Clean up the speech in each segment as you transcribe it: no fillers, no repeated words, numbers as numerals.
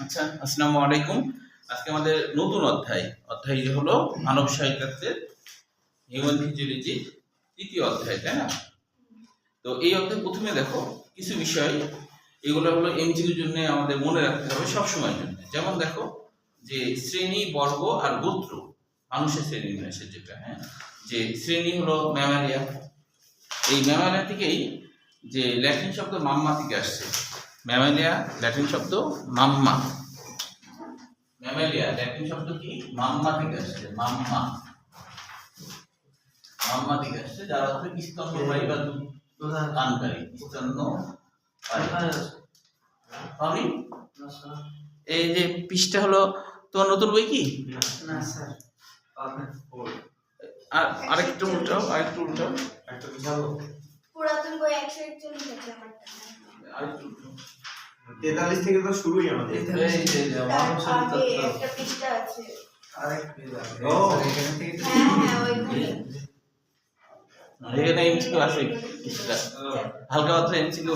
আচ্ছা, আসসালামু আলাইকুম। আজকে আমাদের নতুন অধ্যায় হলো মানব সাহিত্যের হিউম্যান ফিজিওলজি তৃতীয় অধ্যায়, তাই না? তো এই অধ্যায় প্রথমে দেখো কিছু বিষয়, এগুলো হলো এমসিকিউর জন্য আমাদের মনে রাখতে হবে সব সময়ের জন্য। যেমন দেখো যে শ্রেণী, বর্গ আর গোত্র, মানুষের শ্রেণী বিন্যাসের যেটা, হ্যাঁ, যে শ্রেণী হলো ম্যামালিয়া। এই ম্যামালিয়া থেকেই যে ল্যাটিন শব্দ মাম্মা থেকে আসছে। ম্যামালিয়া ল্যাটিন শব্দ মাম্মা। ম্যামালিয়া ল্যাটিন শব্দ কি? মাম্মা থেকে আসছে। মাম্মা মাম্মা থেকে আসছে, যার অর্থ স্তন্যপায়ী বা দুধদানকারী। স্তন্যপায়ী। এই যে পৃষ্ঠা হলো তোমার নতুন বই কি? না স্যার, আর আরেকটু উল্টাও, একটা বুঝাবো। পুরাতন বই 141 আছে আমারটা। আরেকটু উল্টাও। 43 থেকে তো শুরুই আমাদের। এই যে মানব সাহিত্য আগে একটা পৃষ্ঠা আছে। আরেক পেজ আছে। ও, এখান থেকে তো হ্যাঁ ওইখানে। এখানে এমসিকিউ আছে কিছুটা, হালকা পাতলা এমসিকিউ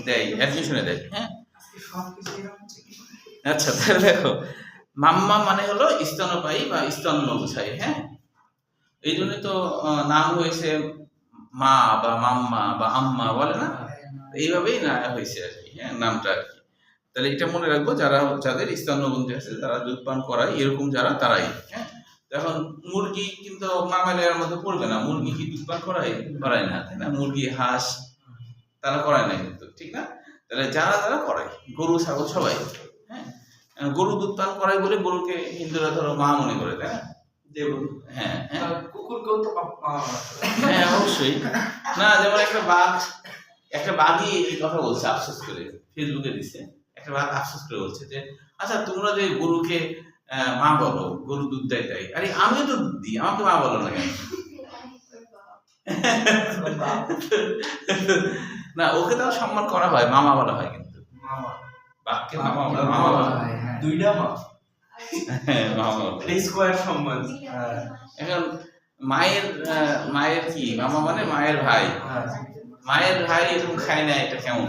দেয়, অ্যাডমিশনে দেয়। হ্যাঁ, সবকিছু এরকম হচ্ছে কি? আচ্ছা, তাহলে দেখো মাম্মা মানে হলো স্তন্যপায়ী বা স্তন্য বোঝায়। হ্যাঁ, এই জন্য তো নাম হয়েছে মা বা মাম্মা বা আম্মা, বলে না? এইভাবেই না হয়েছে আর কি, হ্যাঁ, নামটা আর কি। তাহলে এটা মনে রাখবো, যাদের স্তন্যগ্রন্থি আছে, যারা দুধ পান করায়, এরকম যারা, তারাই। হ্যাঁ, এখন মুরগি কিন্তু মামালিয়ার মধ্যে পড়বে না। মুরগি কি দুধ পান করায় না, তাই না? মুরগি, হাঁস তারা করায় না কিন্তু, ঠিক না? তাহলে যারা করায়, গরু, ছাগল সবাই। হ্যাঁ, গরু দুধ পান করায় বলে গরুকে হিন্দুরা ধরো মা মনে করে, তাই না? হ্যাঁ হ্যাঁ কুকুরকেও তো হ্যাঁ, অবশ্যই। না, যেমন একটা বাঘই এই কথা বলছে, আফসোস করে ফেসবুকে দিচ্ছে। একটা বাঘ আফসোস করে বলছে যে, আচ্ছা তোমরা যে গরুকে মা বলো, গরু দুধ দেয় তাই, আরে আমিও তো দুধ দিই, আমাকে মা বলো না কেন? না, ওকে তাও সম্মান করা হয়, মামা বলা হয়, কিন্তু মামা, বাঘকে মামা বলা হয়। দুইটা মা, হ্যাঁ, মামা বলা হয়। এটা স্কয়ার সম্মান। এখন মায়ের কি মামা মানে মায়ের ভাই। হ্যাঁ, মায়ের ভাই এরকম খায় না, এটা কেমন?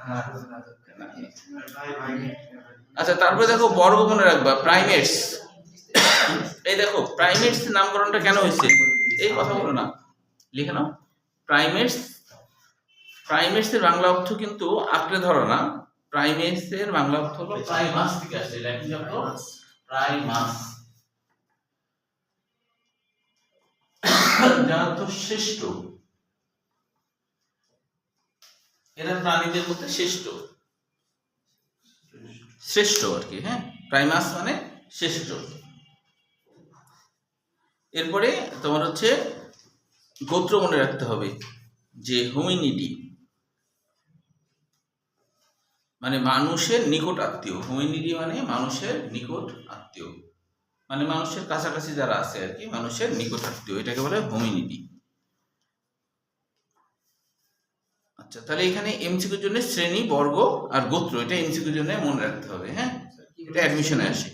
হ্যাঁ, ভাই ভাই। আচ্ছা, তারপরে দেখো বর্গ মনে রাখবা, প্রাইমেটস। এই দেখো প্রাইমেটস নামকরণটা কেন হয়েছে, এই কথা বলো না, লিখে নাও। প্রাইমেটস এর বাংলা অর্থ কিন্তু আঁকড়ে ধরো না। প্রাইমেটস এর বাংলা অর্থ হলো প্রাইমাস থেকে আসে, ল্যাটিন শব্দ প্রাইমাস, যার অর্থ শ্রেষ্ঠ। এরা প্রাণীদের মধ্যে শ্রেষ্ঠ আর কি। হ্যাঁ, প্রাইমাস মানে শ্রেষ্ঠ। এরপরে তোমার হচ্ছে গোত্র মনে রাখতে হবে, যে হোমিনিডি মানে মানুষের নিকট আত্মীয়। হোমিনিডি মানে মানুষের নিকট আত্মীয়, মানে মানুষের কাছাকাছি যারা আছে আর কি, মানুষের নিকট আত্মীয়, এটাকে বলে হোমিনিডি। আচ্ছা, তাহলে এখানে এমসিকিউর জন্য শ্রেণী, বর্গ আর গোত্র, এটা এমসিকিউর জন্য মনে রাখতে হবে। হ্যাঁ, এটা অ্যাডমিশনে আসে।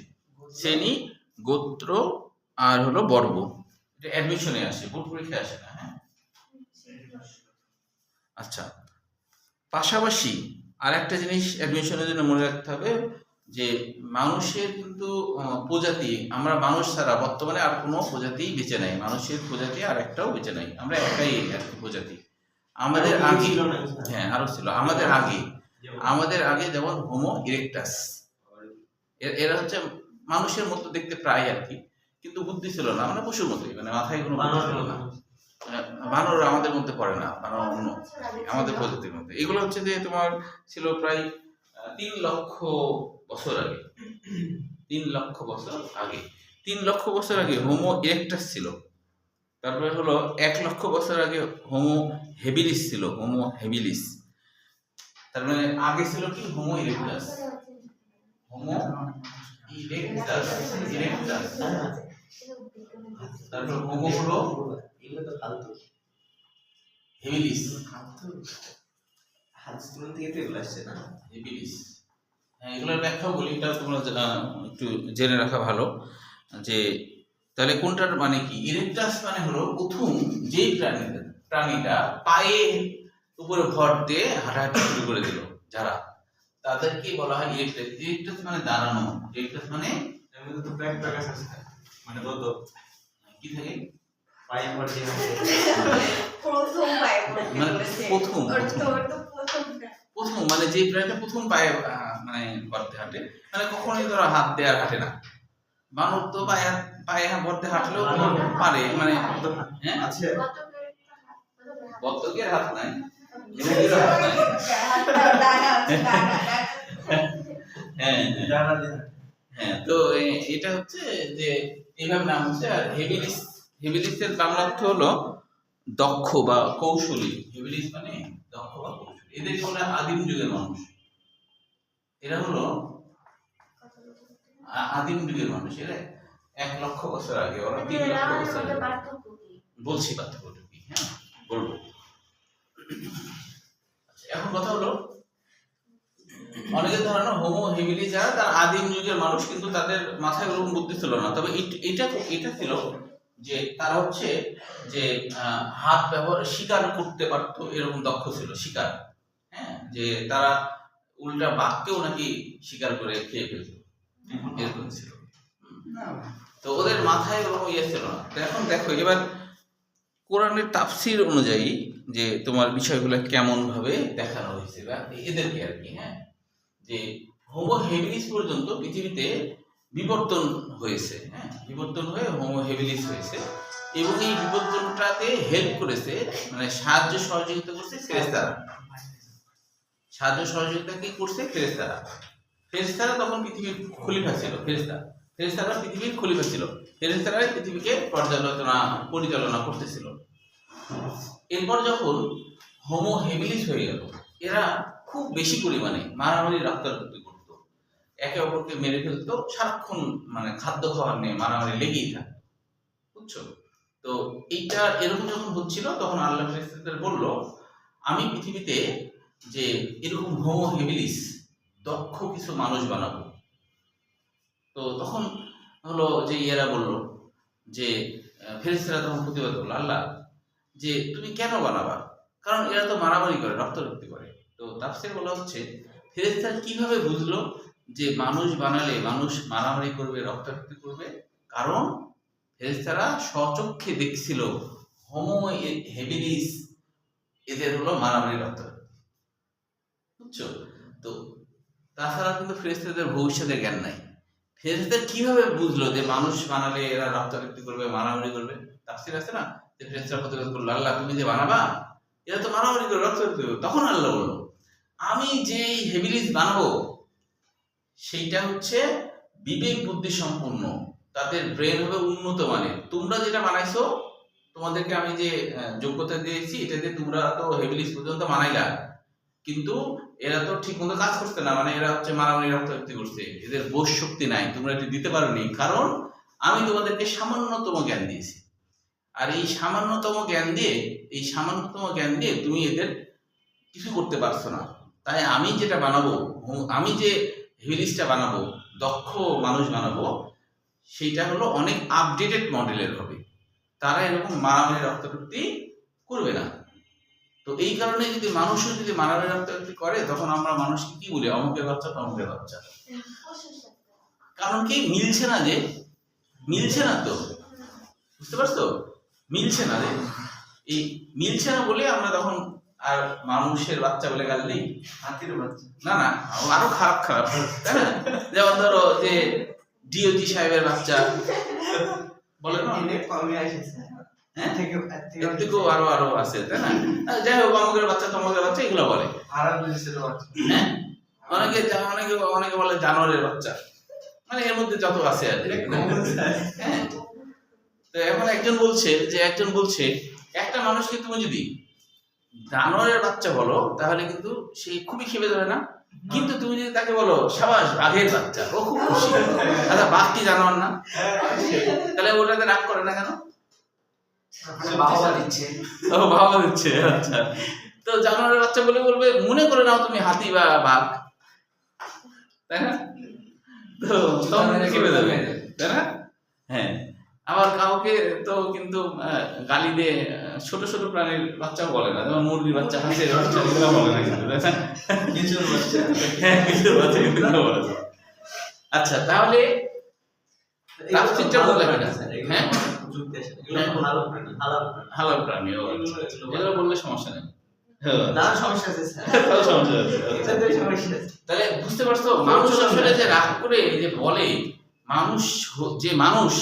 শ্রেণী, গোত্র আর হলো বর্গ, এটা অ্যাডমিশনে আসে, বোর্ড পরীক্ষায় আসে না। হ্যাঁ, আচ্ছা, পাশাপাশি আর একটা জিনিস অ্যাডমিশনের জন্য মনে রাখতে হবে, যে মানুষের কিন্তু প্রজাতি, আমরা মানুষ ছাড়া বর্তমানে আর কোনো প্রজাতি বেঁচে নাই। মানুষের প্রজাতি আর একটাও বেঁচে নাই, আমরা একটাই আর কি প্রজাতি। আমাদের আগে, হ্যাঁ আরো ছিল, আমাদের আগে যেমন হোমো ইরেক্টাস, এরা হচ্ছে মানুষের মতো দেখতে প্রায় আর কি, কিন্তু বুদ্ধি ছিল না, মানে পশুর মতোই, মানে মাথায় কোনো বুদ্ধি ছিল না। বানর আমাদের মধ্যে পড়ে না, বানর অন্য আমাদের প্রজাতির মধ্যে। এগুলো হচ্ছে যে তোমার ছিল প্রায় 3 লক্ষ বছর আগে। 3 লক্ষ বছর আগে 3 লক্ষ বছর আগে হোমো ইরেক্টাস ছিল। তারপরে হলো 1 লক্ষ বছর আগে হোমো হেবিলিস ছিল, হোমো হেবিলিস। তার মানে আগে ছিল কি? Homo erectus, Homo erectus. তারপর হোমো হলো এগুলো তো ফালতু হেবিলিস। হাত স্কুল থেকে তো এগুলো আসছে না। হেবিলিস, হ্যাঁ, এগুলোর ব্যাখ্যাও বলি, এটা তোমরা একটু জেনে রাখা ভালো, যে তাহলে কোনটার মানে কি? ইরেক্টাস মানে হলো প্রথম যে প্রাণীটা পায়ে উপরে ভর দিয়ে হাঁটাহাঁটি শুরু করে দিল, যারা তাদেরকে বলা হয় ইরেক্টাস। ইরেক্টাস মানে দাঁড়ানো, ইরেক্টাস মানে এমনি তো ব্যাক ব্যাক আছে মানে তো কি থাকে, পায়ে পড়ে আছে প্রথম পায়ে পড়তে মানে বলেছে। প্রথম, ওর তো প্রথম। ওর তো প্রথমটা। প্রথম মানে যে প্রাণীটা প্রথম পায়ে মানে ভরতে হাঁটে, মানে কখনোই ধরো হাত দিয়ে আর হাঁটে না। বানর তো পায়ে পায়ে ভরতে হাঁটলেও তো পারে, মানে হ্যাঁ আছে বত্তকের হাত নাই, মুরগিরও হাত নাই। হাতটা ডানা আছে, ডানা। হ্যাঁ জানা দিন হ্যাঁ, তো এটা হচ্ছে যে এইভাবে নাম হচ্ছে। আর হেবিলিস, হেবিলিসের বাংলা অর্থ হলো দক্ষ বা কৌশলী। হেবিলিস মানে দক্ষ বা কৌশলী। এদের বলে আদিম যুগের মানুষ। এরা হলো আদিম যুগের মানুষ। এরা 1,00,000 বছর আগে, ওরা 3,00,000 বছর আগে। বলছি পার্থক্যটা কি, হ্যাঁ বলবো। আচ্ছা, এখন কথা হলো অনেকের ধারণা হোমো হেবিলি যারা তারা আদিম যুগের মানুষ, কিন্তু তাদের মাথায় ওরকম বুদ্ধি ছিল না। তবে এটা এটা ছিল যে তারা হচ্ছে যে হাত ব্যবহার শিকার করতে পারতো, এরকম দক্ষ ছিল শিকার। হ্যাঁ, যে তারা উল্টা বাঘকেও নাকি শিকার করে খেয়ে ফেলত, এরকম ছিল। তো ওদের মাথায় ওরকম ইয়ে ছিল না। তো এখন দেখো এবার কোরআনের তাফসীর অনুযায়ী যে তোমার বিষয়গুলো কেমন ভাবে দেখানো হয়েছে বা এদেরকে আর কি, হ্যাঁ, যে হোমো হেবিলিস পর্যন্ত পৃথিবীতে বিবর্তন হয়েছে। হ্যাঁ, বিবর্তন হয়ে হোমো হেবিলিস হয়েছে, এবং এই বিবর্তনটাতে হেল্প করেছে, মানে সাহায্য সহযোগিতা করছে ফেরেশতারা। সাহায্য সহযোগিতা কি করছে? ফেরেশতারা। ফেরেশতারা তখন পৃথিবীর খলিফা ছিল। ফেরেশতারা পৃথিবীর খলিফা ছিল। ফেরেশতারাই পৃথিবীকে পরিচালনা করতেছিল। এরপর যখন হোমো হেবিলিস হয়ে গেল, এরা খুব বেশি পরিমাণে মারামারি রক্তারক্তি করতো, একে অপরকে মেরে ফেলতো, সারাক্ষণ মানে খাদ্য খাবার নিয়ে মারামারি লেগেই থাকতো, বুঝছো? তো এইটা এরকম যখন হচ্ছিল, তখন আল্লাহ ফেরেশতাদের বলল, আমি পৃথিবীতে যে এরকম হোমো হেবিলিস দক্ষ কিছু মানুষ বানাবো। তো তখন হলো যে এরা বলল যে ফেরেশতারা তখন প্রতিবাদ করলো, আল্লাহ যে তুমি কেন বানাবা, কারণ এরা তো মারামারি করে, রক্তারক্তি করে। তো তাফসীরে বলা হচ্ছে ফেরেশতারা কিভাবে বুঝলো যে মানুষ বানালে মানুষ মারামারি করবে, রক্তারক্তি করবে? কারণ ফেরেশতারা স্বচক্ষে দেখছিল হোমো হেবিলিস এদের হলো মারামারি, রক্তারক্তি, বুঝছো? তো তাছাড়া কিন্তু ফেরেশতাদের ভবিষ্যতের জ্ঞান নাই। ফেরেশতারা কিভাবে বুঝলো যে মানুষ বানালে এরা রক্তারক্তি করবে, মারামারি করবে? তাফসীর আছে না যে ফেরেশতারা প্রতিবাদ করলো, আল্লাহ তুমি যে বানাবা এরা তো মারামারি করে, রক্তারক্তি করবে। তখন আল্লাহ বলল, আমি যে হেবিলিস বানাবো সেইটা হচ্ছে বিবেক বুদ্ধি সম্পন্ন, তাদের ব্রেন হবে উন্নত মানের। তোমরা যেটা বানাইছো, তোমাদেরকে আমি যে যোগ্যতা দিয়েছি, এটা দিয়ে তোমরা তো হেবিলিস পর্যন্ত বানাইলা, কিন্তু এরা তো ঠিক মতো কাজ করছে না, মানে এরা হচ্ছে মারামারি রক্তারক্তি করছে, এদের বোধ শক্তি নাই, তোমরা এটা দিতে পারোনি, কারণ আমি তোমাদেরকে সামান্যতম জ্ঞান দিয়েছি। আর এই সামান্যতম জ্ঞান দিয়ে তুমি এদের কিছু করতে পারছো না। তাই আমি যেটা বানাবো, আমি যে হেবিলিসটা বানাবো, দক্ষ মানুষ বানাবো, সেইটা হলো অনেক আপডেটেড মডেলের হবে। তারা এরকম মারামারি রক্তারক্তি করবে না। তো এই কারণে যদি মানুষও যদি মারামারি রক্তারক্তি করে, তখন আমরা মানুষকে কি বলি? অমুকের বাচ্চা, তমুকের বাচ্চা। কারণ কি? মিলছে না, যে মিলছে না, তো বুঝতে পারছো? মিলছে না, রে এই মিলছে না বলে আমরা তখন আর মানুষের বাচ্চা বলে গাল দিই। হাতির বাচ্চা না না, আরো খারাপ খারাপ, তাই না? যেমন ধরো যে ডিওজি সাহেবের বাচ্চা বলে না, অনেক কমই আসছে। হ্যাঁ, থেকে এর থেকেও আরো আরো আছে, তাই না? যাই হোক, অমুকের বাচ্চা, তমুকের বাচ্চা, এগুলো বলে। আরাম দিছে বাচ্চা। হ্যাঁ, অনেকে বলে জানোয়ারের বাচ্চা, মানে এর মধ্যে যত আছে আর কি। হ্যাঁ, তো এখন একজন বলছে একটা মানুষকে তুমি যদি জানোয়ারের বাচ্চা বলো, তাহলে কিন্তু সে খুবই খেপে যাবে না? কিন্তু তুমি যদি তাকে বলো সাবাস বাঘের বাচ্চা, ও খুব খুশি। আচ্ছা, বাঘ কি জানোয়ার না? তাহলে ওটাতে রাগ করে না কেন? বাবা দিচ্ছে। ও, বাবা দিচ্ছে, আচ্ছা। তো জানোয়ারের বাচ্চা বলে বলবে, মনে করে নাও তুমি হাতি বা বাঘ, তাই না? তো তখন খেপে যাবে, তাই না? হ্যাঁ। আবার কাউকে তো কিন্তু গালি দিয়ে ছোট ছোট প্রাণীর বাচ্চাও বলে না, যেমন মুরগির বাচ্চা, হাঁসের বাচ্চা এগুলো বলে না কিন্তু, তাই না? কিছুর বাচ্চা হ্যাঁ, কিছুর বাচ্চা কিন্তু এগুলো বলে না। আচ্ছা, তাহলে তাফসীরটা বললে হয় না, হ্যাঁ? যুক্তি আছে এগুলো ভালো প্রাণী হালাল প্রাণী হালাল প্রাণী, ও আচ্ছা, এগুলো বললে সমস্যা নেই। না সমস্যা আছে স্যার তাও সমস্যা আছে। এটাতেই সমস্যা আছে তাহলে বুঝতে পারছো, মানুষ আসলে যে রাগ করে যে বলে, যে মানুষ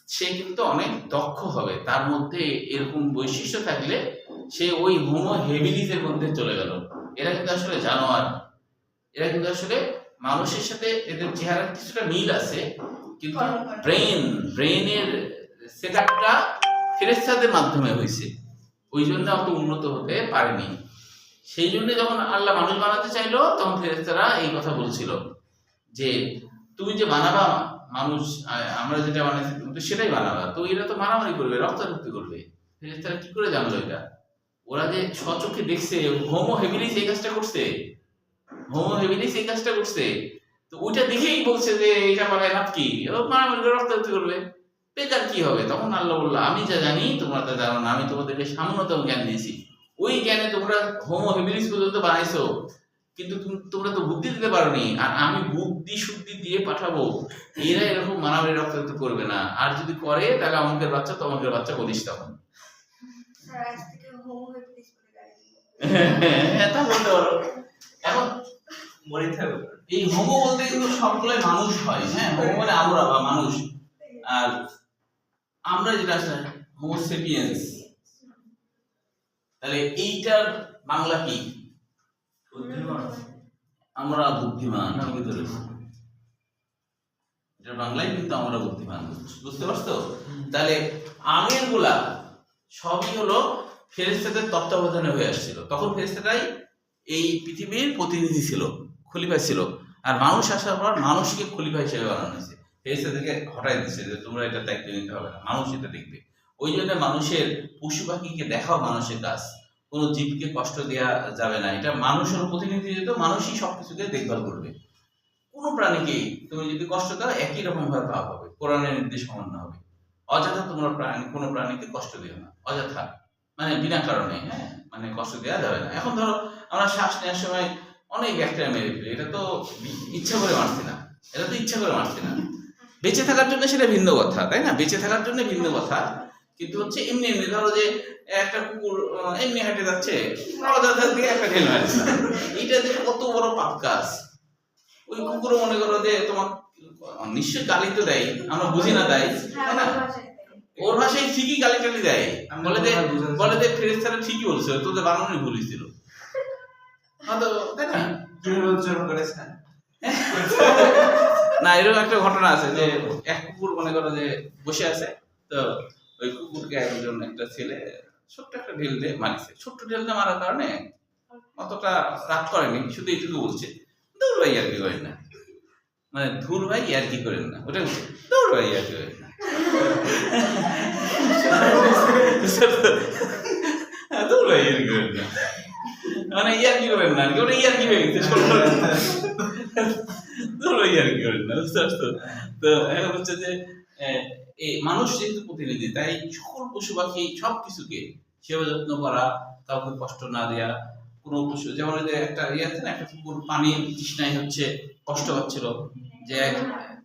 সে কিন্তু অনেক দক্ষ হবে, তার মধ্যে এরকম বৈশিষ্ট্য থাকলে সে ওই হোমো হেবিলিসের মধ্যে চলে গেল। এরা কিন্তু আসলে জানোয়ার, এরা কিন্তু আসলে মানুষের সাথে এদের চেহারার কিছুটা মিল আছে, কিন্তু ব্রেনের সেটআপটা ফেরেশতাদের মাধ্যমে হয়েছে, ওই জন্য অত উন্নত হতে পারেনি। সেই জন্য যখন আল্লাহ মানুষ বানাতে চাইলো, তখন ফেরেশতারা এই কথা বলছিল যে তুমি যে বানাবা মানুষ, আমরা যেটা বানাইছি তুমি তো সেটাই বানাবা, তো এরা তো মারামারি করবে, রক্তারক্তি করবে। ফেরেশতারা কি করে জানলো এটা? ওরা যে স্বচক্ষে দেখছে হোমো হেবিলিস এই কাজটা করছে, হোমো হেবিলিস এই কাজটা করছে, তো ওইটা দেখেই বলছে যে এটা বানায় লাভ কি, মারামারি করে রক্তারক্তি করবে, বেকার কি হবে? তখন আল্লাহ বললো আমি যা জানি তোমরা তা জানো না, আমি তোমাদেরকে সামান্যতম জ্ঞান দিয়েছি, ওই জ্ঞানে তোমরা হোমো হেবিলিস পর্যন্ত বানাইছো, কিন্তু তোমরা তো বুদ্ধি দিতে পারোনি, আর আমি বুদ্ধি শুদ্ধি দিয়ে পাঠাবো, এরা এরকম মারামারি রক্তারক্তি করবে না, আর যদি করে তাহলে অমুকের বাচ্চা তমুকের বাচ্চা বলিস তখন। স্যার আজ থেকে হোমো হেবিলিস বলে গাড়ি দিব। হ্যাঁ, তা বলতে পারো। এখন মরে থাকবে এই হোমো বলতে কিন্তু সবগুলোই মানুষ হয়, হ্যাঁ, হোমো মানে আমরা বা মানুষ, আর আমরা যেটা আছে হোমো সেপিয়েন্স। তাহলে এইটার বাংলা কি? আমরা বুদ্ধিমান, ঠিকই ধরেছি। এটা বাংলায় কিন্তু আমরা বুদ্ধিমান, বুঝতে পারছো? তাহলে আগের গুলা সবই হলো ফেরেশতাদের তত্ত্বাবধানে হয়ে আসছিল, তখন ফেরেশতারাই এই পৃথিবীর প্রতিনিধি ছিল, খলিফা ছিল, আর মানুষ আসার পর মানুষকে খলিফা হিসেবে বানানো হয়েছে, ফেরেশতাদেরকে হটাই দিচ্ছে যে তোমরা এটা দায়িত্ব নিতে হবে না, মানুষ এটা দেখবে। ওই জন্য মানুষের পশু পাখিকে দেখাও মানুষের কাজ, কোনো জীবকে কষ্ট দেওয়া যাবে না, এটা মানুষের প্রতিনিধি, যেহেতু মানুষই সবকিছুকে দেখভাল করবে। কোনো প্রাণীকে তুমি যদি কষ্ট দাও একই রকম ভাবে পাপ হবে, কোরআনের নির্দেশ অমান্য হবে। অযথা তোমরা কোনো প্রাণীকে কষ্ট দিও না, অযথা মানে বিনা কারণে, হ্যাঁ, মানে কষ্ট দেওয়া যাবে না। এখন ধরো আমরা শ্বাস নেওয়ার সময় অনেক ব্যাকটেরিয়া মেরে ফেলি, এটা তো ইচ্ছা করে মারছি না, এটা তো ইচ্ছা করে মারছি না, বেঁচে থাকার জন্য সেটা ভিন্ন কথা, তাই না? বেঁচে থাকার জন্য ভিন্ন কথা, কিন্তু হচ্ছে এমনি এমনি ধরো যে একটা কুকুর এমনি হেঁটে যাচ্ছে, অযথা দিয়ে একটা ঢেল মারছে, এইটা যে কত বড় পাপ কাজ। ওই কুকুরও মনে করো যে তোমার নিশ্চয়ই গালি তো দেয়, আমরা বুঝি না দেয়, তাই না? ওর ভাষায় ঠিকই গালি টালি দেয়, বলে যে ফেরেশতারা ঠিকই বলছে, তোদের বানানোই ভুল ছিল, তাই না? কিভাবে উচ্চারণ করেছে না, এরকম একটা ঘটনা আছে যে এক কুকুর মনে করো যে বসে আছে, তো ওই কুকুরকে একজন একটা ছেলে ছোট্ট একটা ঢেল দিয়ে মারিছে। ছোট্ট ঢেলটা মারার কারণে অতটা রাগ করেনি, শুধু এইটুকু বলছে দূর ভাই আর কি করেন না, মানে ধুর ভাই আর কি করেন না, ওটা দূর ভাই আর কি করেন না, দূর ভাই আর কি করেন না, মানে ইয়ার কি করেন না, ওটা ইয়ার কি হয়ে গেছে, দূর ভাই আর কি করেন না, বুঝতে পারছো? তো এখন হচ্ছে যে এই মানুষ যেহেতু প্রতিনিধি, তাই সকল পশু পাখি সবকিছুকে সেবা যত্ন করা, কাউকে কষ্ট না দেয়া, কোনো পশু যেমন একটা ইয়ে আছে না, একটা কুকুর পানির তৃষ্ণায় হচ্ছে কষ্ট পাচ্ছিল, যে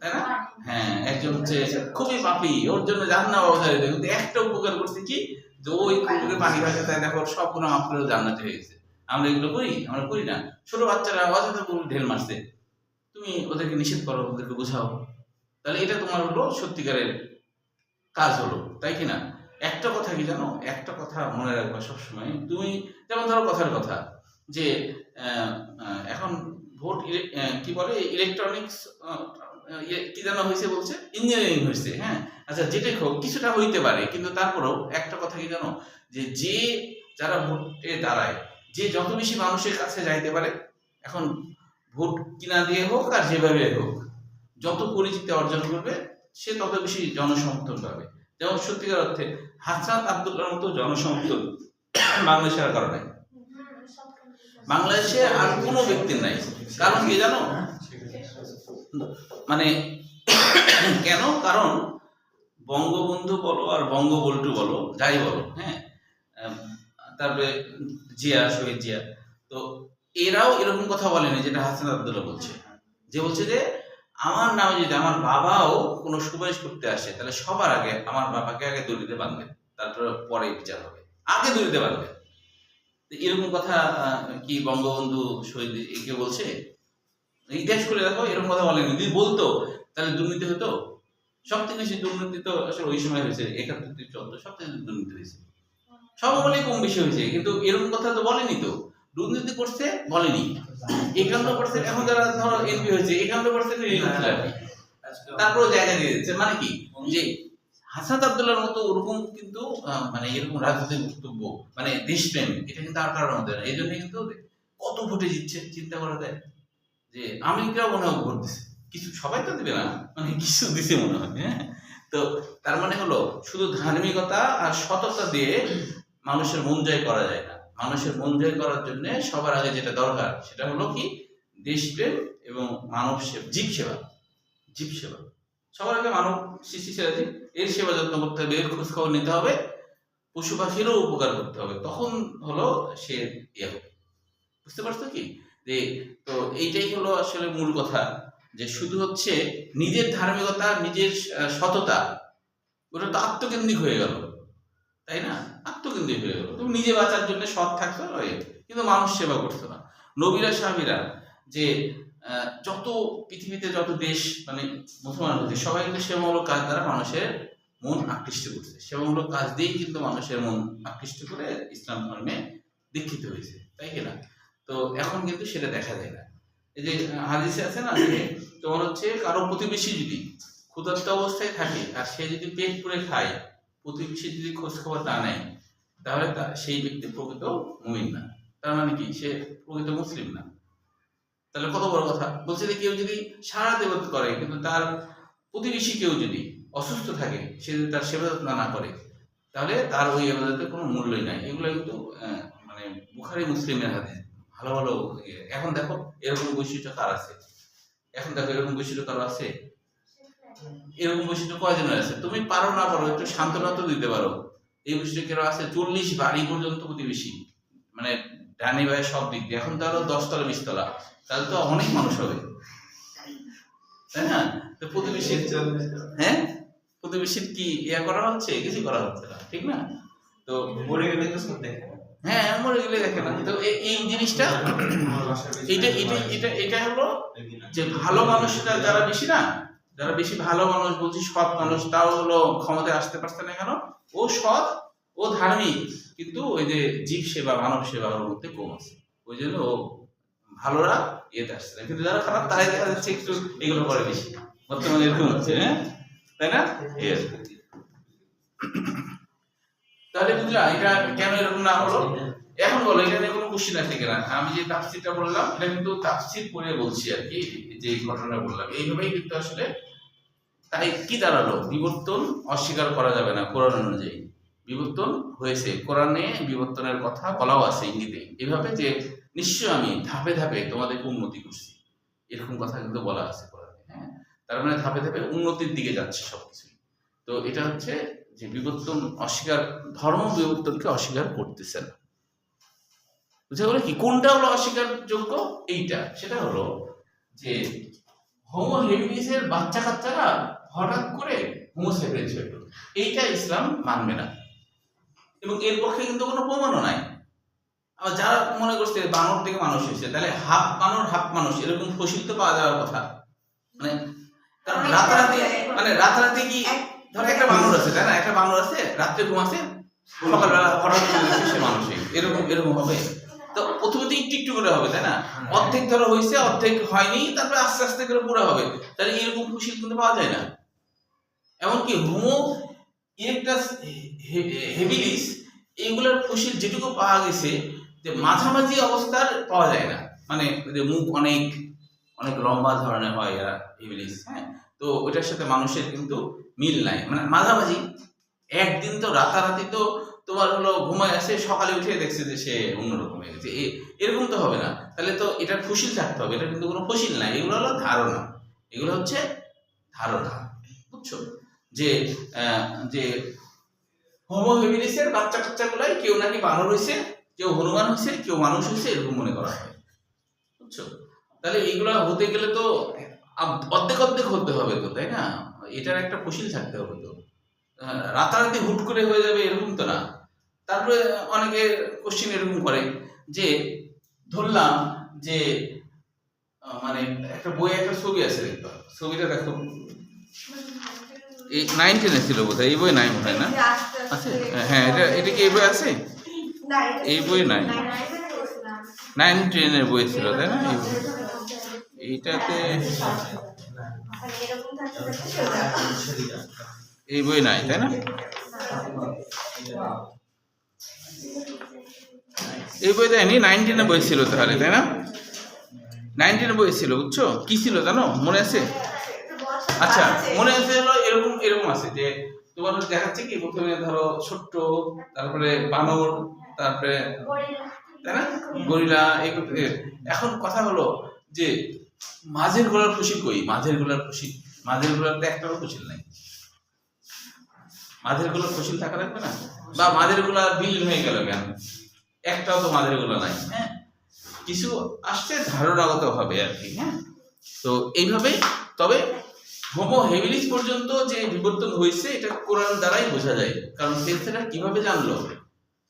তাই না, হ্যাঁ, একজন হচ্ছে খুবই পাপী, ওর জন্য জাহান্নাম অবস্থা, কিন্তু একটা উপকার করছে কি, যে ওই কুকুরকে পানি খাচ্ছে, তাই দেখো সব গুলো মাফ করে জান্নাতে হয়ে গেছে। আমরা এগুলো করি? আমরা করি না। ছোট বাচ্চারা অযথা ঢেল মারছে, তুমি ওদেরকে নিষেধ করো, ওদেরকে বোঝাও, তাহলে এটা তোমার হলো সত্যিকারের কাজ হলো, তাই কিনা? একটা কথা কি জানো, একটা কথা মনে রাখবা সবসময়, তুমি যেমন ধরো কথার কথা যে এখন ভোট কি বলে ইলেকট্রনিক্স কি জানা হয়েছে, বলছে ইঞ্জিনিয়ারিং হয়েছে, হ্যাঁ, আচ্ছা যেটাই হোক কিছুটা হইতে পারে, কিন্তু তারপরেও একটা কথা কি জানো, যে যারা ভোটে দাঁড়ায়, যে যত বেশি মানুষের কাছে যাইতে পারে, এখন ভোট কিনা দিয়ে হোক আর যেভাবে হোক, যত পরিচিতি অর্জন করবে সে তত বেশি জনসমর্থন পাবে। যেমন সত্যিকার অর্থে হাসনাত আব্দুল্লাহর মতো জনসমর্থন বাংলাদেশে আর কারো নাই, বাংলাদেশে আর কোনো ব্যক্তির নাই। কারণ কি জানো, মানে কেন? কারণ বঙ্গবন্ধু বলো আর বঙ্গবল্টু বলো, যাই বলো, হ্যাঁ, আম, তারপরে জিয়া, শহীদ জিয়া, তো এরাও এরকম কথা বলেনি যেটা হাসান আব্দুল্লাহ বলছে, যে বলছে যে আমার নামে যদি আমার বাবাও কোনো সুপারিশ করতে আসে তাহলে সবার আগে আমার বাবাকে আগে দড়িতে বাঁধবেন, তারপরে পরে বিচার হবে, আগে দড়িতে বাঁধবেন। তো এরকম কথা কি বঙ্গবন্ধু শহীদ কেউ বলছে? ইতিহাস করে দেখো, এরকম কথা বলেনি। যদি বলতো তাহলে দুর্নীতি হতো। সবথেকে বেশি দুর্নীতি তো আসলে ওই সময় হয়েছে, ৭১-৭৪, সবথেকে দুর্নীতি হয়েছে, সব আমলেই কম বেশি হয়েছে, কিন্তু এরকম কথা তো বলেনি। তো দুর্নীতি করছে বলেনি, ৫১%। এখন যারা ধরো এমপি হয়েছে ৫১% তারপরেও জায়গা দিয়ে দিচ্ছে। মানে কি, যে হাসান আব্দুল্লাহর মতো ওরকম কিন্তু মানে এরকম রাজনৈতিক বক্তব্য, মানে দেশপ্রেম, এটা কিন্তু আর কারোর মধ্যে না। এই জন্য কিন্তু কত ভোটে জিতছে চিন্তা করা যায়। যে আমেরিকাও মনে হয় ভোট দিচ্ছে, কিছু সবাই তো দিবে না, মানে কিছু দিছে মনে হয়। হ্যাঁ, তো তার মানে হলো শুধু ধার্মিকতা আর সততা দিয়ে মানুষের মন জয় করা যায় না। মানুষের মন জয় করার জন্য সবার আগে যেটা দরকার সেটা হলো কি, দেশপ্রেম এবং মানব সেবা, জীব সেবা। জীব সেবা সবার আগে, মানব সৃষ্টি সেরা জীব, এর সেবা যত্ন করতে হবে, এর খোঁজ খবর নিতে হবে, পশু পাখিরও উপকার করতে হবে, তখন হলো সে ইয়ে হবে। বুঝতে পারছো কি? যে তো এইটাই হলো আসলে মূল কথা, যে শুধু হচ্ছে নিজের ধার্মিকতা, নিজের সততা, ওটা তো আত্মকেন্দ্রিক হয়ে গেল, তাই না? আত্মকেন্দ্রিক হয়ে গেল। তুমি নিজে বাঁচার জন্য সৎ থাকছো, কিন্তু মানুষ সেবা করছো না। নবীরা সাহাবীরা যে যত পৃথিবীতে যত দেশ মানে মুসলমান হয়েছে, সবাই কিন্তু সেবামূলক কাজ দ্বারা মানুষের মন আকৃষ্ট করছে। সেবামূলক কাজ দিয়েই কিন্তু মানুষের মন আকৃষ্ট করে ইসলাম ধর্মে দীক্ষিত হয়েছে, তাই কিনা? তো এখন কিন্তু সেটা দেখা যায় না। এই যে হাদিসে আছে না, যে তোমার হচ্ছে কারো প্রতিবেশী যদি ক্ষুধার্ত অবস্থায় থাকে আর সে যদি পেট পুরে খায়, প্রতিবেশী যদি খোঁজ খবর না নেয়, তাহলে সেই ব্যক্তি প্রকৃত মুমিন না। তার মানে কি, সে প্রকৃত মুসলিম না। তাহলে কত বড় কথা বলছে, যে কেউ যদি সারা দেবত করে কিন্তু তার প্রতিবেশী কেউ যদি অসুস্থ থাকে, সে যদি তার সেবা যত্ন না করে, তাহলে তার ওই ইবাদতের কোনো মূল্যই নাই। এগুলো কিন্তু মানে বুখারী মুসলিমের হাদিস, ভালো ভালো। এখন দেখো এরকম বৈশিষ্ট্য কার আছে? এখন দেখো এরকম বৈশিষ্ট্য কারো আছে? এরকম বৈশিষ্ট্য কয়জনের আছে? তুমি পারো না পারো একটু সান্ত্বনা তো দিতে পারো। এই বৈশিষ্ট্য কেউ আছে? ৪০ বাড়ি পর্যন্ত প্রতিবেশী, মানে ডানি ভাই সব দিক দিয়ে। এখন তো আরো ১০ তলা ২০ তলা, তাহলে তো অনেক মানুষ হবে, তাই না? তো প্রতিবেশীর, হ্যাঁ, প্রতিবেশীর কি ইয়া করা হচ্ছে? কিছু করা হচ্ছে না, ঠিক না? তো মরে গেলে তো সব দেখে না। হ্যাঁ, মরে গেলে দেখে না। তো এই জিনিসটা, এটা হলো যে ভালো মানুষরা যারা বেশি না, যারা বেশি ভালো মানুষ, বলছি সৎ মানুষ, তাও হলো ক্ষমতায় আসতে পারছে না কেন? ও সৎ, ও ধার্মিক, কিন্তু ওই যে জীব সেবা, মানব সেবা ওর মধ্যে কম আছে, ওই জন্য ও ভালোরা ইয়েতে আসছে না। কিন্তু যারা খারাপ তারাই দেখা যাচ্ছে একটু এগুলো করে বেশি, বর্তমানে এরকম হচ্ছে। হ্যাঁ, তাই না? তাহলে বুঝলা এটা কেন এরকম না হলো? এখন বলো, এটা নিয়ে কোনো কোশ্চেন আছে কিনা? আমি যে তাফসীরটা বললাম, এটা কিন্তু তাফসীর পড়ে বলছি আর কি, যে ঘটনা বললাম এইভাবেই কিন্তু আসলে। তাই কি দাঁড়ালো? বিবর্তন অস্বীকার করা যাবে না কোরআন অনুযায়ী। বিবর্তন হয়েছে, কোরআনে বিবর্তনের কথা বলাও আছে ইঙ্গিতে, এভাবে যে নিশ্চয় আমি ধাপে ধাপে তোমাদেরকে উন্নতি করছি, এরকম কথা কিন্তু বলা আছে কোরআনে। হ্যাঁ, তার মানে ধাপে ধাপে উন্নতির দিকে যাচ্ছে সবকিছু। তো এটা হচ্ছে যে বিবর্তন অস্বীকার, ধর্ম বিবর্তনকে অস্বীকার করতেছে না। বুঝা গেল কি? কোনটা হলো অস্বীকারযোগ্য? এইটা, সেটা হলো যে হোমো হেভিডিসের বাচ্চা কাচ্চারা হঠাৎ করে হোমোসেপিয়েন্স হয়ে গেল, এইটা ইসলাম মানবে না, এবং এর পক্ষে কিন্তু কোনো প্রমাণও নাই। আবার যারা মনে করছে বানর থেকে মানুষ হয়েছে, তাহলে হাফ বানর হাফ মানুষ, এরকম ফসিল তো পাওয়া যাওয়ার কথা। মানে কারণ রাতারাতি কি, ধরো একটা বানর আছে, তাই না? একটা বানর আছে, রাত্রে ঘুমাচ্ছে, সকালবেলা হঠাৎ সে মানুষ, এরকম হবে? তো প্রথমে তো একটু একটু করে হবে, তাই না? অর্ধেক ধরো হয়েছে, অর্ধেক হয়নি, তারপরে আস্তে আস্তে করে পুরো হবে। তাহলে এরকম ফসিল কিন্তু পাওয়া যায় না। এমনকি হোমো ইরেক্টাস হেভিলিস, এইগুলোর ফসিল যেটুকু পাওয়া গেছে, যে মাঝামাঝি অবস্থার পাওয়া যায় না, মানে যে মুখ অনেক অনেক লম্বা ধরনের হয় এরা হেভিলিস। হ্যাঁ, তো ওইটার সাথে মানুষের কিন্তু মিল নাই, মানে মাঝামাঝি। একদিন তো রাতারাতি তো তোমার হলো ঘুমায় আসে, সকালে উঠে দেখছে যে সে অন্যরকম হয়ে গেছে, এরকম তো হবে না। তাহলে তো এটার ফসিল থাকতে হবে, এটা কিন্তু কোনো ফসিল নাই, এগুলো হলো ধারণা, এগুলো হচ্ছে ধারণা, বুঝছো? যে যে হোমো হেবিলিসের বাচ্চা কাচ্চাগুলাই কেউ নাকি বানর হয়েছে, কেউ হনুমান হয়েছে, কেউ মানুষ হয়েছে, এরকম মনে করা হয়। বুঝছো? তাহলে এইগুলা হতে গেলে তো অর্ধেক অর্ধেক হতে হবে তো, তাই না? এটার একটা ফসিল থাকতে হবে তো। রাতারাতি হুট করে হয়ে যাবে এরকম তো না। তারপরে অনেকে কোশ্চেন এরকম করে যে ধরলাম যে মানে একটা বই একটা ছবি আছে, দেখবা ছবিটা দেখো, এই 9-10 ছিল বোধহয়, এই বই নাই মনে হয় না? আছে? হ্যাঁ, এটা কি এই বই আছে? এই বই নাই, 9-10 এর বই ছিল, তাই না? এইটাতে এই বই নাই, তাই না? এই বই দেয়নি, 9-10 বই ছিল তাহলে, তাই না? 9-10 বই ছিল, বুঝছো? কি ছিল জানো, মনে আছে? আচ্ছা, মনে আছে হলো এরকম এরকম আছে যে তোমার দেখাচ্ছে কি, প্রথমে ধরো ছোট্ট, তারপরে বানর, তারপরে তাই না গরিলা। এখন কথা হলো যে মাঝের গোলার ফসিল কই? মাঝের গোলার ফসিল, মাঝের গোলার তো একটারও ফসিল নাই। মাঝের গোলার ফসিল থাকা লাগবে না? বা মাঝের গোলা বিলীন হয়ে গেল কেন? একটাও তো মাঝের গোলা নাই। হ্যাঁ, কিছু আসছে ধারণাগত ভাবে আর কি। হ্যাঁ, তো এইভাবে, তবে হোমো হেবিলিস পর্যন্ত যে বিবর্তন হয়েছে এটা কোরআন দ্বারাই বোঝা যায়। কারণ ফেরেশতারা কিভাবে জানলো?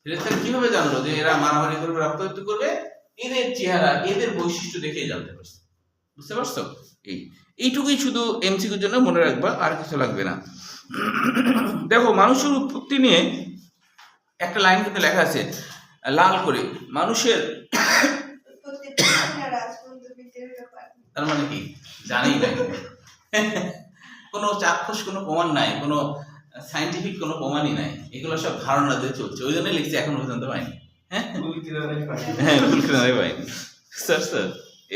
ফেরেশতারা কিভাবে জানলো যে এরা মারামারি করবে, রক্তারক্তি করবে? এদের চেহারা, এদের বৈশিষ্ট্য দেখেই জানতে পারছে। বুঝতে পারছো? এইটুকুই শুধু এমসিকিউর জন্য মনে রাখবা, আর কিছু লাগবে না। দেখো, মানুষের উৎপত্তি নিয়ে একটা লাইন কিন্তু লেখা আছে লাল করে, মানুষের, তার মানে কি জানেই না, কোনো চাক্ষুষ কোনো প্রমাণ নাই, কোনো সাইন্টিফিক কোনো প্রমাণই নাই, এগুলো সব ধারণা দিয়ে চলছে। ওই জন্য লিখছে এখনো পর্যন্ত পাইনি। হ্যাঁ, ভুল কিনারে পাইনি।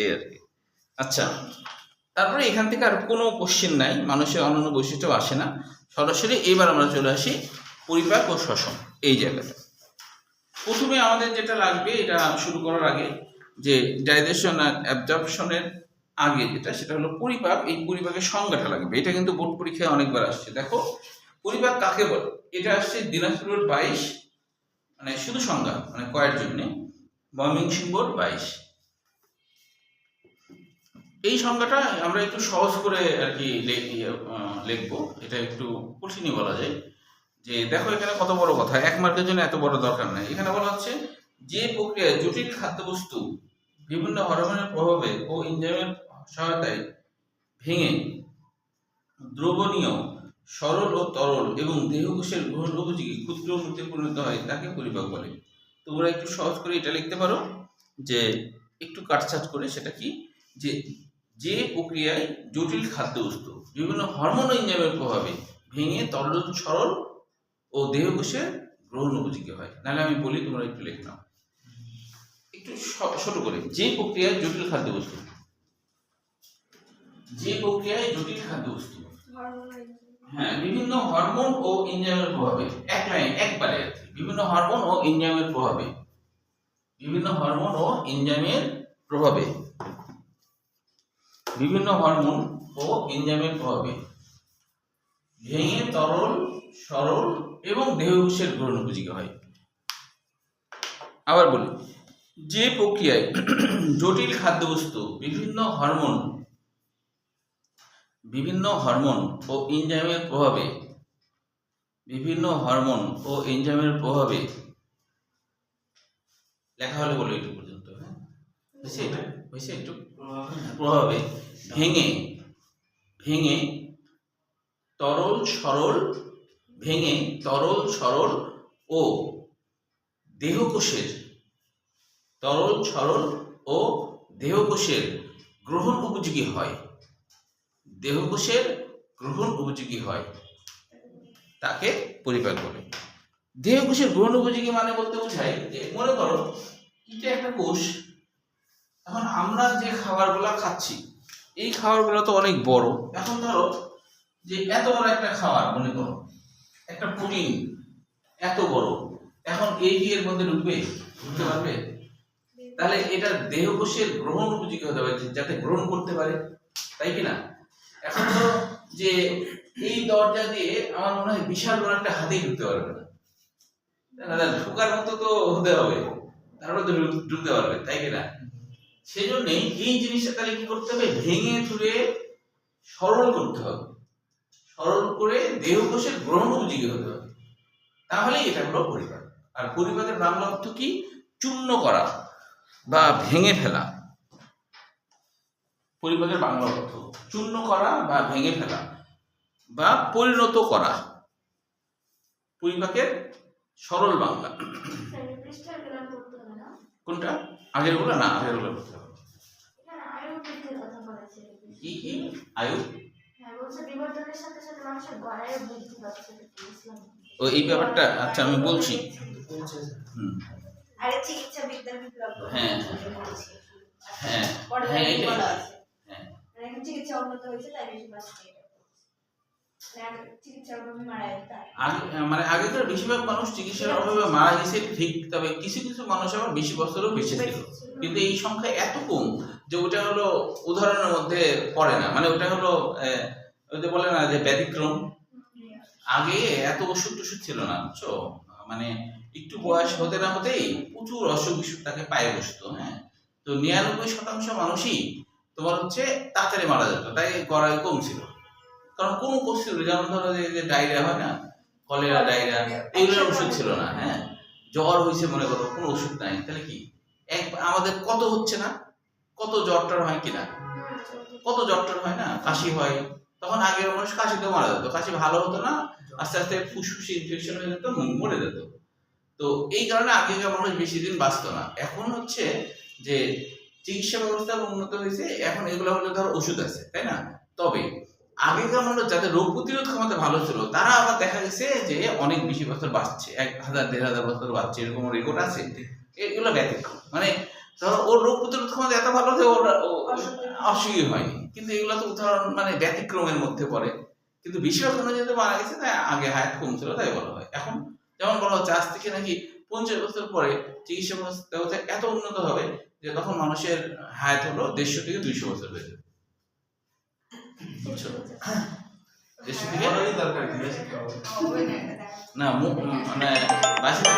এই আর কি। আচ্ছা, তারপরে এখান থেকে আর কোনো কোশ্চেন নাই, মানুষের অন্যান্য বৈশিষ্ট্য আসে না। সরাসরি এইবার আমরা চলে আসি পরিপাক ও শ্বসন এই জায়গাটা। প্রথমে আমাদের যেটা লাগবে, এটা শুরু করার আগে, যে ডাইজেশন আর অ্যাবজর্পশনের আগে যেটা, সেটা হলো পরিপাক। এই পরিপাকের সংজ্ঞাটা লাগবে, এটা কিন্তু বোর্ড পরীক্ষায় অনেকবার আসছে। দেখো, পরিপাক কাকে বলে? এটা আসছে দিনাজপুর 22, মানে শুধু সংজ্ঞা, মানে কয়ের জন্য, ময়মনসিংহ 22। এই সংজ্ঞাটা আমরা একটু সহজ করে আর কি লিখবো, এটা একটু কঠিনই বলা যায়। যে দেখো, এখানে কত বড় কথা, 1 মার্কের জন্য এত বড় দরকার নাই। এখানে বলা হচ্ছে যে প্রক্রিয়ায় জটিল খাদ্যবস্তু বিভিন্ন হরমোনের প্রভাবে ও এনজাইমের সহায়তায় ভেঙে দ্রবণীয়, সরল ও তরল এবং দেহকোষের গ্রহণ উপযোগী ক্ষুদ্র মূর্তিতে পরিণত হয়, তাকে পরিপাক বলে। তোমরা একটু সহজ করে এটা লিখতে পারো, যে একটু কাটছাট করে, সেটা কি, যে প্রক্রিয়ায় জটিল খাদ্যবস্তু বিভিন্ন হরমোন ও এনজাইমের প্রভাবে ভেঙে তরল, সরল ও দেহকোষের গ্রহণ উপযোগী হয়। নাহলে আমি বলি, তোমরা একটু লিখে নাও একটু ছোট করে। যে প্রক্রিয়ায় জটিল খাদ্যবস্তু, যে প্রক্রিয়ায় জটিল খাদ্যবস্তু, হ্যাঁ, বিভিন্ন হরমোন ও এনজাইমের প্রভাবে, এক লাইন একবারে আর কি, বিভিন্ন হরমোন ও এনজাইমের প্রভাবে, বিভিন্ন হরমোন ও এনজাইমের প্রভাবে, বিভিন্ন হরমোন ও এনজাইমের প্রভাবে ভেঙে তরল, সরল এবং দেহকোষের গ্রহণ উপযোগী হয়। আবার বলি, যে প্রক্রিয়ায় জটিল খাদ্যবস্তু বিভিন্ন হরমোন ও এনজাইমের প্রভাবে, বিভিন্ন হরমোন ও এনজাইমের প্রভাবে, লেখা হলে বলো একটু পর্যন্ত। হ্যাঁ, হয়েছে একটু প্রভাবে ভেঙে তরল, সরল, ভেঙে তরল, সরল ও দেহকোষের, তরল, সরল ও দেহকোষের গ্রহণ উপযোগী হয়, দেহকোষের গ্রহণ উপযোগী হয়, তাকে পরিপাক বলে। দেহকোষের গ্রহণ উপযোগী মানে বলতে বোঝায় যে, মনে করো এটা একটা কোষ, এখন আমরা যে খাবারগুলো খাচ্ছি, এই খাবারগুলো তো অনেক বড়। এখন ধরো যে এত বড় একটা খাবার, মনে করো একটা প্রোটিন এত বড়, এখন এই কি এর মধ্যে ঢুকতে পারবে? তাহলে এটা দেহকোষের গ্রহণ উপযোগী হতে হবে, যাতে গ্রহণ করতে পারে, তাই কি না? এখন ধরো যে এই দরজা দিয়ে আমার মনে হয় বিশাল বড় একটা হাতি ঢুকতে পারবে না। ঢোকার মতো তো হতে হবে, তারপরে তো ঢুকতে পারবে, তাই কিনা? সেই জন্যই এই জিনিসটা তাহলে কি করতে হবে, ভেঙে চুরে সরল করতে হবে, সরল করে দেহকোষের গ্রহণ উপযোগী হতে হবে, তাহলেই এটা হলো পরিপাক। আর পরিপাকের বাংলা অর্থ কি? চূর্ণ করা বা ভেঙে ফেলা। পরিপাকের বাংলা অর্থ চূর্ণ করা বা ভেঙে ফেলা বা পরিণত করা, পরিপাকের সরল বাংলা। কোনটা? আগের গুলো না, আগের গুলো করতে হবে। কি কি আয়ু? ও এই ব্যাপারটা, আচ্ছা আমি বলছি। আরে চিকিৎসা বিদ্যার বিপ্লব। হ্যাঁ হ্যাঁ হ্যাঁ এটাই। হ্যাঁ মানে এখন চিকিৎসা উন্নত হয়েছে তাই বেশি বাঁচছে। মানে চিকিৎসার অভাবে মারা যেত। মানে আগেকার বেশিরভাগ মানুষ চিকিৎসার অভাবে মারা গেছে ঠিক, তবে কিছু কিছু মানুষ আবার বেশি বছরও বেঁচে ছিল, কিন্তু এই সংখ্যা এত কম যে ওটা হলো উদাহরণের মধ্যে পড়ে না। মানে ওটা হলো ওই যে বলে না যে ব্যতিক্রম। আগে এত ওষুধ টষুধ ছিল না, বুঝছো? মানে একটু বয়স হতে না হতেই প্রচুর অসুখ বিসুখ তাকে পায়ে বসতো। হ্যাঁ, তো 99% মানুষই তোমার হচ্ছে তাড়াতাড়ি মারা যেত, তাই গড়াই কম ছিল। কারণ কোনো কোর্স ছিল, যেমন ধরো যে ডায়রিয়া হয় না, কলেরা, ডায়রিয়া, এগুলোর ওষুধ ছিল না। হ্যাঁ, জ্বর হয়েছে মনে করো, কোনো ওষুধ নাই, তাহলে কি আমাদের কত হচ্ছে না, কত জ্বর টর হয় কিনা, কত জ্বর টর হয় না, কাশি হয়, তখন আগের মানুষ কাশিতে মারা যেত, কাশি ভালো হতো না, আস্তে আস্তে ফুসফুসে ইনফেকশন হয়ে যেত, মরে যেত। তো এই কারণে আগেকার মানুষ বেশি দিন বাঁচতো না। এখন হচ্ছে যে চিকিৎসা ব্যবস্থা উন্নত হয়েছে, এখন এগুলো হলে ধরো ওষুধ আছে, তাই না? তবে আগেকার মানুষ যাদের রোগ প্রতিরোধ ক্ষমতা ভালো ছিল, তারা আবার দেখা গেছে যে অনেক বেশি বছর বাঁচছে, 1000-1500 বছর বাঁচছে, এরকম রেকর্ড আছে। এগুলো ব্যতিক্রম। মানে ধরো ওর রোগ প্রতিরোধ ক্ষমতা এত ভালো যে ওর অসুখই হয়নি, কিন্তু এগুলো তো উদাহরণ, মানে ব্যতিক্রমের মধ্যে পড়ে। কিন্তু বেশিরভাগ মানুষ যেহেতু মারা গেছে, তাই আগে হায়াত কম ছিল, তাই বলা হয়। এখন যেমন বলা হচ্ছে আজ থেকে নাকি 50 বছর পরে চিকিৎসা ব্যবস্থা এত উন্নত হবে যে তখন মানুষের হায়াত হলো 150 থেকে 200 বছর হয়ে যাবে। বড়ই দরকার কি বেশি কি হবে? হবে না এটা। না মানে 82